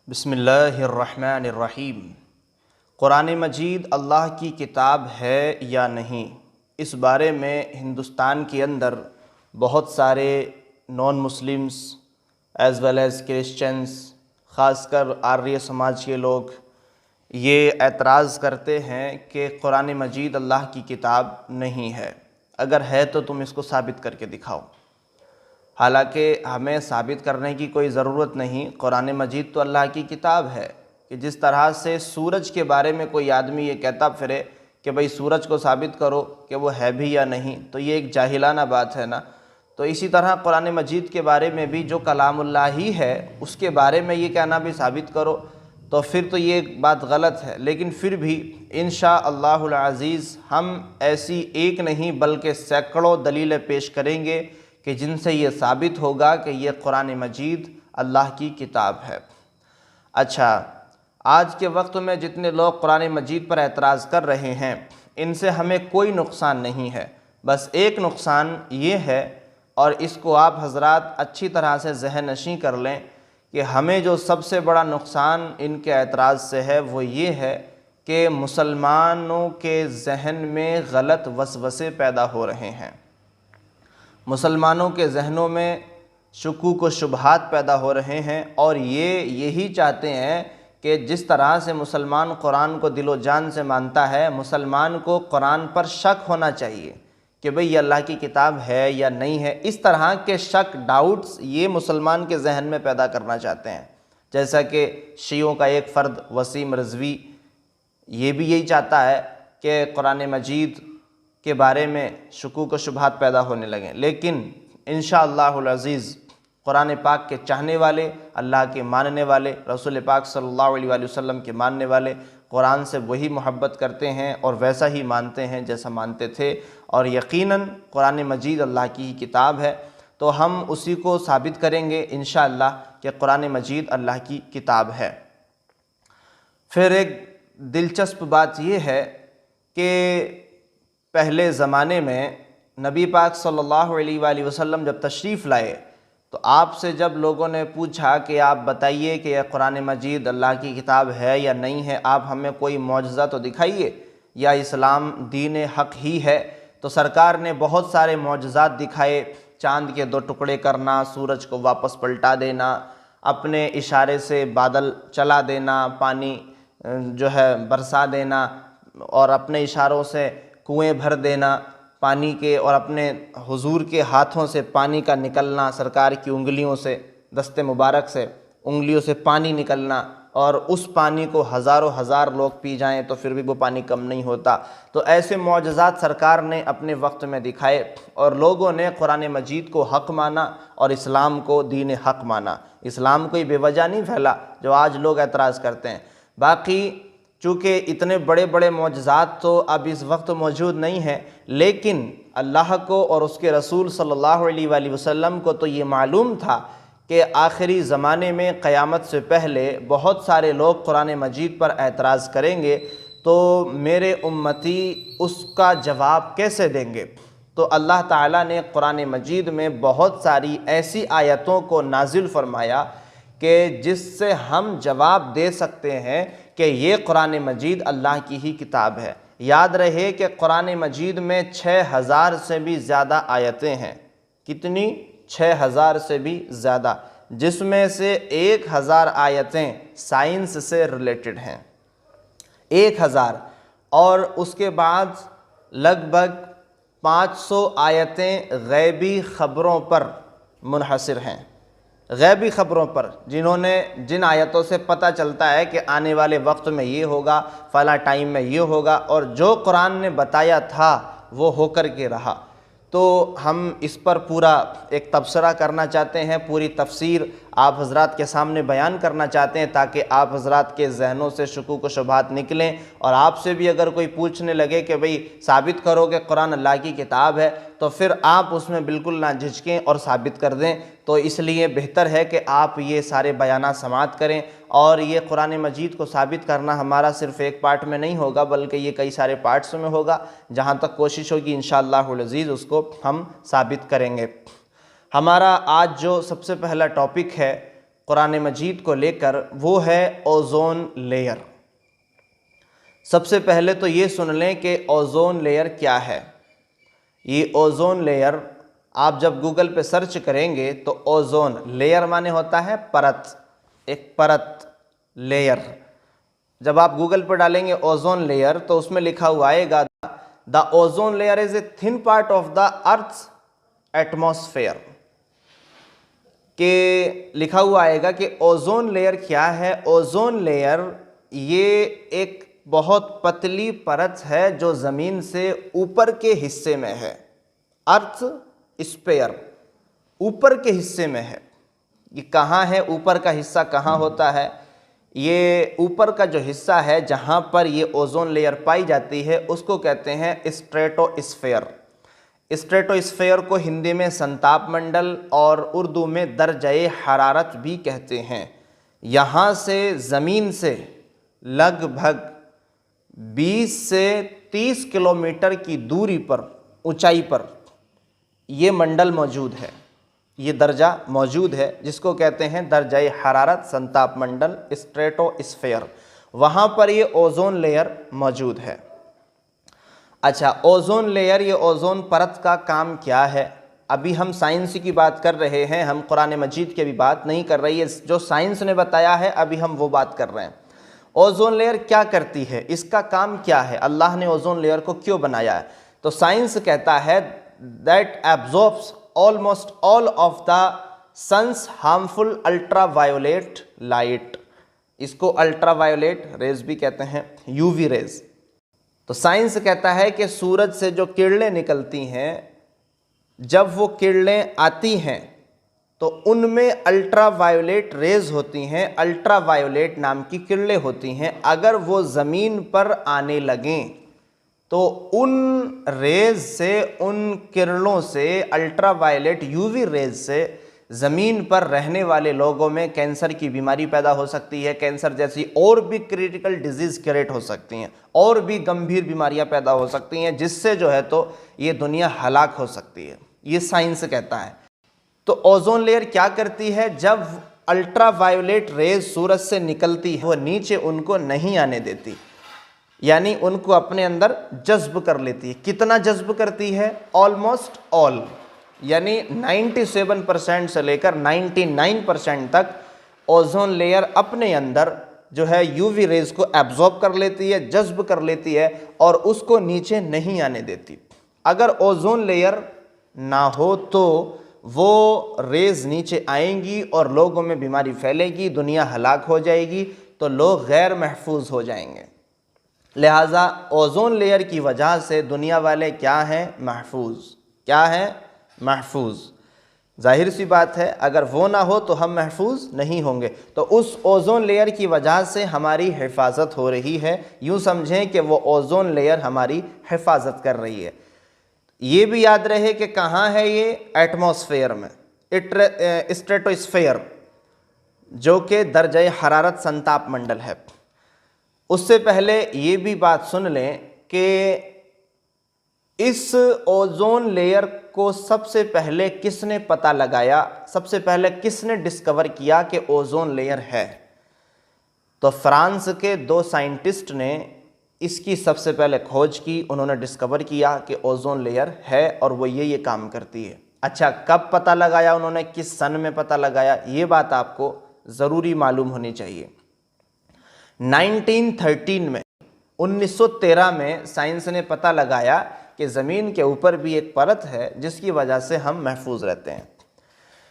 बिस्मिल्लाहिर्रहमानिर्रहीम। कुरान मजीद अल्लाह की किताब है या नहीं, इस बारे में हिंदुस्तान के अंदर बहुत सारे non Muslims as well as Christians, ख़ासकर आर्य समाज के लोग ये एतराज़ करते हैं कि कुरान मजीद अल्लाह की किताब नहीं है। अगर है तो तुम इसको साबित करके दिखाओ। हालांकि हमें साबित करने की कोई ज़रूरत नहीं, कुरान मजीद तो अल्लाह की किताब है। कि जिस तरह से सूरज के बारे में कोई आदमी ये कहता फिरे कि भाई सूरज को साबित करो कि वो है भी या नहीं, तो ये एक जाहिलाना बात है ना। तो इसी तरह कुरान मजीद के बारे में भी जो कलामुल्लाह ही है उसके बारे में ये कहना भी साबित करो, तो फिर तो ये बात गलत है। लेकिन फिर भी इंशाअल्लाहुल अज़ीज़ हम ऐसी एक नहीं बल्कि सैकड़ों दलीलें पेश करेंगे कि जिनसे ये साबित होगा कि ये कुरान मजीद अल्लाह की किताब है। अच्छा, आज के वक्त में जितने लोग कुरान मजीद पर एतराज़ कर रहे हैं इनसे हमें कोई नुकसान नहीं है, बस एक नुकसान ये है, और इसको आप हजरात अच्छी तरह से ज़हन नशीं कर लें कि हमें जो सबसे बड़ा नुकसान इनके एतराज़ से है वो ये है कि मुसलमानों के जहन में गलत वसवसे पैदा हो रहे हैं। मुसलमानों के जहनों में शुकूक व शुबहात पैदा हो रहे हैं, और ये यही चाहते हैं कि जिस तरह से मुसलमान कुरान को दिलो जान से मानता है, मुसलमान को कुरान पर शक होना चाहिए कि भाई ये अल्लाह की किताब है या नहीं है। इस तरह के शक, डाउट्स ये मुसलमान के जहन में पैदा करना चाहते हैं। जैसा कि शियों का एक फ़र्द वसीम रिज़वी ये भी यही चाहता है कि कुरान मजीद के बारे में शुकूक व शुबहात पैदा होने लगें। लेकिन इंशाअल्लाहुल अज़ीज़ कुरान पाक के चाहने वाले, अल्लाह के मानने वाले, रसूल पाक सल्लल्लाहु अलैहि वसल्लम के मानने वाले कुरान से वही मोहब्बत करते हैं और वैसा ही मानते हैं जैसा मानते थे, और यकीनन कुरान मजीद अल्लाह की ही किताब है। तो हम उसी को साबित करेंगे इंशाअल्लाह कि कुरान मजीद अल्लाह की किताब है। फिर एक दिलचस्प बात यह है कि पहले ज़माने में नबी पाक सल्लल्लाहु अलैहि वसल्लम जब तशरीफ़ लाए तो आपसे जब लोगों ने पूछा कि आप बताइए कि यह कुरान मजीद अल्लाह की किताब है या नहीं है, आप हमें कोई मौजज़ा तो दिखाइए, या इस्लाम दीन हक़ ही है, तो सरकार ने बहुत सारे मौजज़ात दिखाए। चाँद के 2 टुकड़े करना, सूरज को वापस पलटा देना, अपने इशारे से बादल चला देना, पानी जो है बरसा देना, और अपने इशारों से कुएं भर देना पानी के, और अपने हुजूर के हाथों से पानी का निकलना, सरकार की उंगलियों से, दस्ते मुबारक से उंगलियों से पानी निकलना, और उस पानी को हज़ारों हज़ार लोग पी जाएं तो फिर भी वो पानी कम नहीं होता। तो ऐसे मौजज़ात सरकार ने अपने वक्त में दिखाए, और लोगों ने कुरान मजीद को हक़ माना और इस्लाम को दीन हक़ माना। इस्लाम कोई बेवजह नहीं फैला जो आज लोग एतराज़ करते हैं। बाकी चूँकि इतने बड़े बड़े मौजज़ात तो अब इस वक्त मौजूद नहीं हैं, लेकिन अल्लाह को और उसके रसूल सल्लल्लाहु अलैहि वसल्लम को तो ये मालूम था कि आखिरी ज़माने में क़यामत से पहले बहुत सारे लोग कुरान मजीद पर एतराज़ करेंगे, तो मेरे उम्मती उसका जवाब कैसे देंगे। तो अल्लाह ताला ने कुरान मजीद में बहुत सारी ऐसी आयतों को नाजिल फरमाया कि जिससे हम जवाब दे सकते हैं कि ये कुरान मजीद अल्लाह की ही किताब है। याद रहे कि कुरान मजीद में 6000 से भी ज़्यादा आयतें हैं। कितनी? 6000 से भी ज़्यादा, जिसमें से 1000 आयतें साइंस से रिलेटेड हैं, 1000, और उसके बाद लगभग 500 आयतें गैबी ख़बरों पर मुनहसर हैं। गैबी ख़बरों पर, जिन आयतों से पता चलता है कि आने वाले वक्त में ये होगा, फ़ला टाइम में ये होगा, और जो कुरान ने बताया था वो होकर के रहा। तो हम इस पर पूरा एक तबसरा करना चाहते हैं, पूरी तफसीर आप हज़रात के सामने बयान करना चाहते हैं, ताकि आप हज़रात के जहनों से शुकूक व शुबहात निकलें। और आपसे भी अगर कोई पूछने लगे कि भाई साबित करो कि कुरान अल्लाह की किताब है, तो फिर आप उसमें बिल्कुल ना झिझकें और साबित कर दें। तो इसलिए बेहतर है कि आप ये सारे बयानात समाअत करें, और ये कुरान मजीद को साबित करना हमारा सिर्फ़ एक पार्ट में नहीं होगा, बल्कि ये कई सारे पार्ट्स में होगा। जहाँ तक कोशिश होगी इंशाअल्लाहुल अज़ीज़ उसको हम साबित करेंगे। हमारा आज जो सबसे पहला टॉपिक है कुरान मजीद को लेकर, वो है ओज़ोन लेयर। सबसे पहले तो ये सुन लें कि ओज़ोन लेयर क्या है। ये ओज़ोन लेयर आप जब गूगल पे सर्च करेंगे तो ओज़ोन लेयर माने होता है परत, एक परत, लेयर। जब आप गूगल पर डालेंगे ओज़ोन लेयर तो उसमें लिखा हुआ आएगा the ozone layer is a thin part of the earth's atmosphere, के लिखा हुआ आएगा कि ओज़ोन लेयर क्या है। ओज़ोन लेयर ये एक बहुत पतली परत है जो ज़मीन से ऊपर के हिस्से में है, अर्थ स्फीयर, ऊपर के हिस्से में है। ये कहाँ है, ऊपर का हिस्सा कहाँ होता है? ये ऊपर का जो हिस्सा है जहाँ पर ये ओज़ोन लेयर पाई जाती है उसको कहते हैं स्ट्रेटोस्फेयर। स्ट्रेटोस्फेयर को हिंदी में संताप मंडल और उर्दू में दर्जाए हरारत भी कहते हैं। यहाँ से ज़मीन से लगभग 20 से 30 किलोमीटर की दूरी पर, ऊंचाई पर ये मंडल मौजूद है, ये दर्जा मौजूद है जिसको कहते हैं दर्जाए हरारत, संताप मंडल, स्ट्रेटोस्फेयर। वहाँ पर ये ओज़ोन लेयर मौजूद है। अच्छा, ओज़ोन लेयर, ये ओज़ोन परत का काम क्या है? अभी हम साइंस की बात कर रहे हैं, हम कुरान मजीद की भी बात नहीं कर रही है। जो साइंस ने बताया है अभी हम वो बात कर रहे हैं। ओज़ोन लेयर क्या करती है, इसका काम क्या है, अल्लाह ने ओज़ोन लेयर को क्यों बनाया है? तो साइंस कहता है that absorbs almost all of the sun's harmful ultraviolet light. इसको अल्ट्रावायोलेट रेज भी कहते हैं, यूवी रेज। तो साइंस कहता है कि सूरज से जो किरणें निकलती हैं, जब वो किरणें आती हैं तो उनमें अल्ट्रावायोलेट रेज होती हैं, अल्ट्रावायोलेट नाम की किरणें होती हैं। अगर वो ज़मीन पर आने लगें तो उन रेज से, उन किरणों से, अल्ट्रावायलेट यूवी रेज से ज़मीन पर रहने वाले लोगों में कैंसर की बीमारी पैदा हो सकती है, कैंसर जैसी और भी क्रिटिकल डिजीज़ क्रिएट हो सकती हैं, और भी गंभीर बीमारियां पैदा हो सकती हैं, जिससे जो है तो ये दुनिया हलाक हो सकती है। ये साइंस कहता है। तो ओज़ोन लेयर क्या करती है? जब अल्ट्रावायलेट रेज सूरज से निकलती है वो नीचे उनको नहीं आने देती, यानी उनको अपने अंदर जज्ब कर लेती है। कितना जज्ब करती है? ऑलमोस्ट ऑल, यानी 97% से लेकर 99% तक ओज़ोन लेयर अपने अंदर जो है यूवी रेज को एब्जॉर्ब कर लेती है, जज्ब कर लेती है और उसको नीचे नहीं आने देती। अगर ओज़ोन लेयर ना हो तो वो रेज नीचे आएंगी और लोगों में बीमारी फैलेगी, दुनिया हलाक हो जाएगी, तो लोग गैर महफूज हो जाएंगे। लिहाजा ओज़ोन लेयर की वजह से दुनिया वाले क्या हैं? महफूज। क्या हैं? महफूज। जाहिर सी बात है, अगर वो ना हो तो हम महफूज नहीं होंगे। तो उस ओज़ोन लेयर की वजह से हमारी हिफाजत हो रही है। यूँ समझें कि वो ओज़ोन लेयर हमारी हिफाजत कर रही है। ये भी याद रहे कि कहाँ है ये? एटमॉस्फेयर में, स्ट्रेटोस्फेयर, जो कि दर्जे हरारत संताप मंडल है। उससे पहले ये भी बात सुन लें कि इस ओज़ोन लेयर को सबसे पहले किसने पता लगाया, सबसे पहले किसने डिस्कवर किया कि ओज़ोन लेयर है? तो फ्रांस के 2 साइंटिस्ट ने इसकी सबसे पहले खोज की। उन्होंने डिस्कवर किया कि ओज़ोन लेयर है और वो ये काम करती है। अच्छा, कब पता लगाया उन्होंने, किस सन में पता लगाया, ये बात आपको ज़रूरी मालूम होनी चाहिए। 1913 में, 1913 में साइंस ने पता लगाया कि ज़मीन के ऊपर भी एक परत है जिसकी वजह से हम महफूज रहते हैं।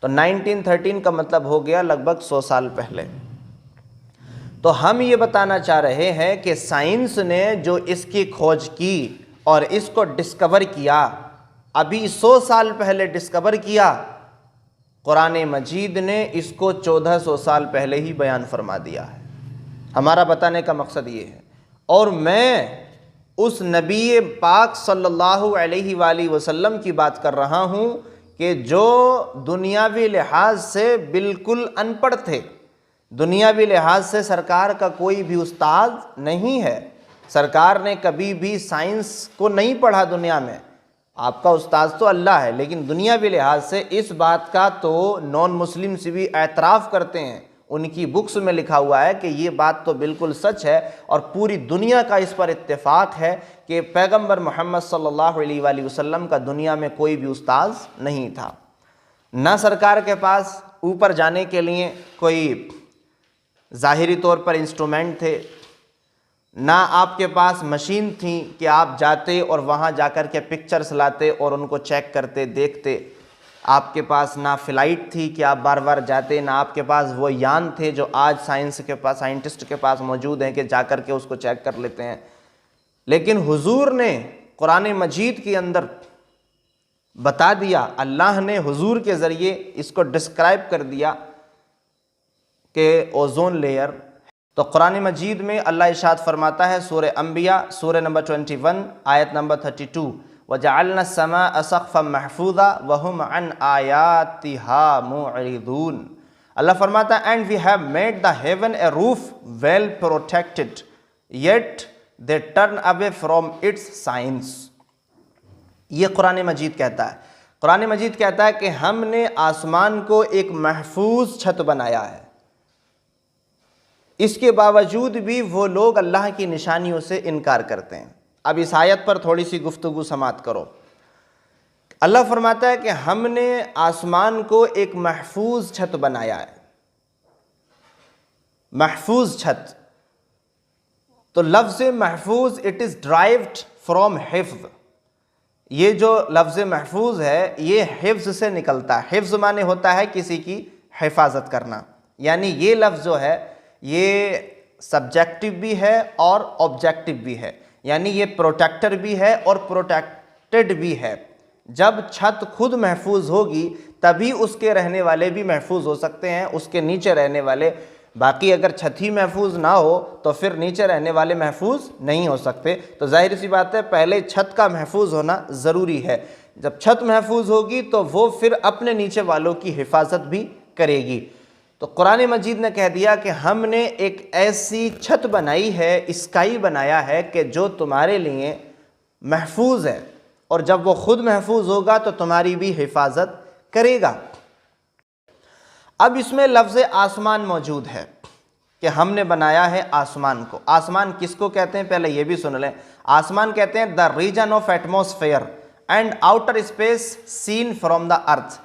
तो 1913 का मतलब हो गया लगभग 100 साल पहले। तो हम ये बताना चाह रहे हैं कि साइंस ने जो इसकी खोज की और इसको डिस्कवर किया, अभी 100 साल पहले डिस्कवर किया, कुरान मजीद ने इसको 1400 साल पहले ही बयान फरमा दिया है। हमारा बताने का मकसद ये है। और मैं उस नबी पाक सल्लल्लाहु अलैहि वसल्लम की बात कर रहा हूँ कि जो दुनियावी लिहाज से बिल्कुल अनपढ़ थे। दुनियावी लिहाज से सरकार का कोई भी उस्ताद नहीं है, सरकार ने कभी भी साइंस को नहीं पढ़ा दुनिया में, आपका उस्ताद तो अल्लाह है, लेकिन दुनियावी लिहाज से इस बात का तो नॉन मुस्लिम्स भी एतराफ़ करते हैं, उनकी बुक्स में लिखा हुआ है कि ये बात तो बिल्कुल सच है और पूरी दुनिया का इस पर इत्तेफाक है कि पैगंबर मोहम्मद सल्लल्लाहु अलैहि वसल्लम का दुनिया में कोई भी उस्ताद नहीं था। ना सरकार के पास ऊपर जाने के लिए कोई ज़ाहिरी तौर पर इंस्ट्रूमेंट थे, ना आपके पास मशीन थी कि आप जाते और वहाँ जाकर के पिक्चर्स लाते और उनको चेक करते देखते। आपके पास ना फ़्लाइट थी कि आप बार बार जाते, ना आपके पास वो यान थे जो आज साइंटिस्ट के पास मौजूद हैं कि जाकर के उसको चेक कर लेते हैं। लेकिन हुजूर ने कुरान मजीद के अंदर बता दिया, अल्लाह ने हुजूर के ज़रिए इसको डिस्क्राइब कर दिया कि ओज़ोन लेयर। तो कुरान मजीद में अल्लाह इरशाद फरमाता है, सूरह अंबिया सूरह नंबर 21 आयत नंबर 32, वजअलना समाअ सक़फ़न महफूज़ा वहुम अन आयातिहा मुअरिदून। अल्लाह फरमाता है, and we have made the heaven a roof well protected yet they turn away from its science. ये कुरान मजीद कहता है। कुरान मजीद कहता है कि हमने आसमान को एक महफूज छत बनाया है, इसके बावजूद भी वो लोग अल्लाह की निशानियों से इनकार करते हैं। अब इस आयत पर थोड़ी सी गुफ्तगू समात करो। अल्लाह फरमाता है कि हमने आसमान को एक महफूज छत बनाया है। महफूज छत, तो लफ्ज़ महफूज इट इज़ ड्राइव्ड फ्रॉम हिफ्ज़। ये जो लफ्ज़ महफूज है ये हिफ्ज़ से निकलता है। हिफ्ज़ माने होता है किसी की हिफाजत करना, यानी ये लफ्ज़ जो है ये सब्जेक्टिव भी है और ऑब्जेक्टिव भी है, यानी ये प्रोटेक्टर भी है और प्रोटेक्टेड भी है। जब छत खुद महफूज होगी तभी उसके रहने वाले भी महफूज हो सकते हैं, उसके नीचे रहने वाले। बाकी अगर छत ही महफूज ना हो तो फिर नीचे रहने वाले महफूज नहीं हो सकते। तो जाहिर सी बात है पहले छत का महफूज होना ज़रूरी है। जब छत महफूज होगी तो वो फिर अपने नीचे वालों की हिफाजत भी करेगी। तो कुरान मजीद ने कह दिया कि हमने एक ऐसी छत बनाई है, स्काई बनाया है कि जो तुम्हारे लिए महफूज है, और जब वो खुद महफूज होगा तो तुम्हारी भी हिफाजत करेगा। अब इसमें लफ्ज़ आसमान मौजूद है कि हमने बनाया है आसमान को। आसमान किसको कहते हैं पहले ये भी सुन लें। आसमान कहते हैं the region of atmosphere and outer space seen from the earth.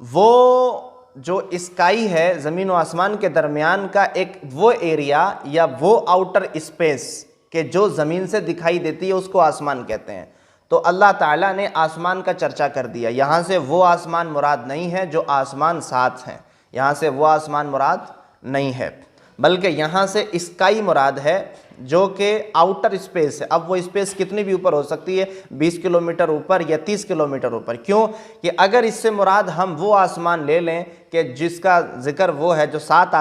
वो जो स्काई है, ज़मीन और आसमान के दरमियान का एक वो एरिया या वो आउटर स्पेस के जो ज़मीन से दिखाई देती है उसको आसमान कहते हैं। तो अल्लाह ताला ने आसमान का चर्चा कर दिया। यहाँ से वो आसमान मुराद नहीं है जो आसमान साथ हैं, यहाँ से वो आसमान मुराद नहीं है, बल्कि यहाँ से स्काई मुराद है जो कि आउटर स्पेस है। अब वो स्पेस कितनी भी ऊपर हो सकती है, 20 किलोमीटर ऊपर या 30 किलोमीटर ऊपर। क्यों कि अगर इससे मुराद हम वो आसमान ले लें कि जिसका जिक्र वो है जो 7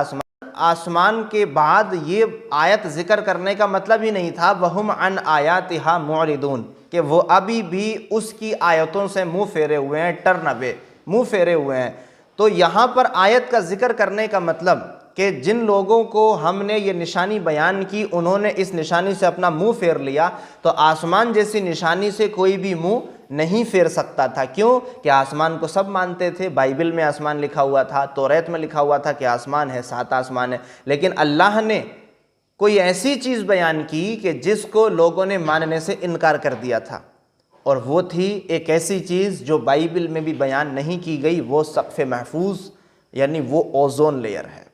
आसमान के बाद ये आयत जिक्र करने का मतलब ही नहीं था वहुम अन आयातिहा मुअरिदून, कि वो अभी भी उसकी आयतों से मुँह फेरे हुए हैं, टर्न अवे, मुँह फेरे हुए हैं। तो यहाँ पर आयत का जिक्र करने का मतलब कि जिन लोगों को हमने ये निशानी बयान की उन्होंने इस निशानी से अपना मुंह फेर लिया, तो आसमान जैसी निशानी से कोई भी मुंह नहीं फेर सकता था। क्यों कि आसमान को सब मानते थे, बाइबल में आसमान लिखा हुआ था, तौरात में लिखा हुआ था कि आसमान है, 7 आसमान है। लेकिन अल्लाह ने कोई ऐसी चीज़ बयान की कि जिसको लोगों ने मानने से इनकार कर दिया था, और वो थी एक ऐसी चीज़ जो बाइबल में भी बयान नहीं की गई, वो सक़्फ़े महफूज यानी वो ओज़ोन लेयर है।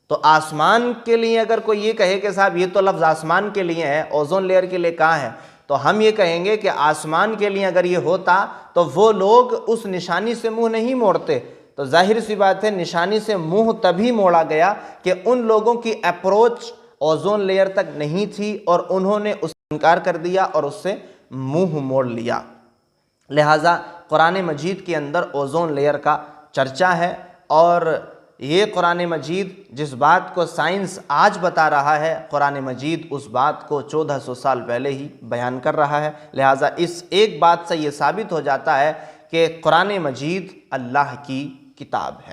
तो आसमान के लिए अगर कोई ये कहे कि साहब ये तो लफ्ज़ आसमान के लिए है, ओज़ोन लेयर के लिए कहाँ है, तो हम ये कहेंगे कि आसमान के लिए अगर ये होता तो वो लोग उस निशानी से मुंह नहीं मोड़ते। तो जाहिर सी बात है निशानी से मुंह तभी मोड़ा गया कि उन लोगों की अप्रोच ओज़ोन लेयर तक नहीं थी और उन्होंने उसका इनकार कर दिया और उससे मुंह मोड़ लिया। लिहाजा कुरान मजीद के अंदर ओज़ोन लेयर का चर्चा है, और ये कुरान मजीद जिस बात को साइंस आज बता रहा है, कुरान मजीद उस बात को 1400 साल पहले ही बयान कर रहा है। लिहाजा इस एक बात से ये साबित हो जाता है कि कुरान मजीद अल्लाह की किताब है।